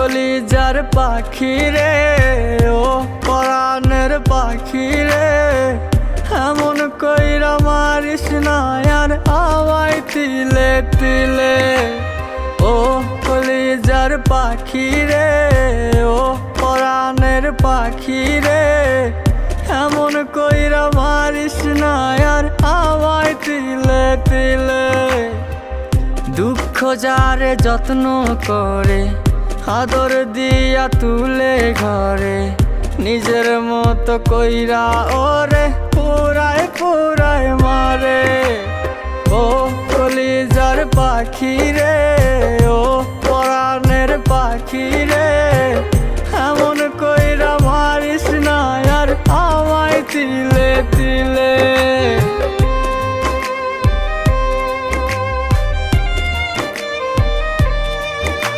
কলিজার পাখি রে, ও পরাণের পাখি রে, এমন কইরা মারিস না আর আমায় তিলে তিলে। ও কলিজার পাখি রে, ও পরাণের পাখি রে, এমন কইরা মারিস না আর আমায় তিলে তিলে। দুঃখ যারে যত্ন করে, আদর দিয়া তুলে ঘরে, নিজের মতো কইরা ওরে পুরায় পুরায় মারে। ও কলিজার পাখি রে, ও পরাণের পাখি রে, এমন কইরা মারিস না আর আমায় তিলে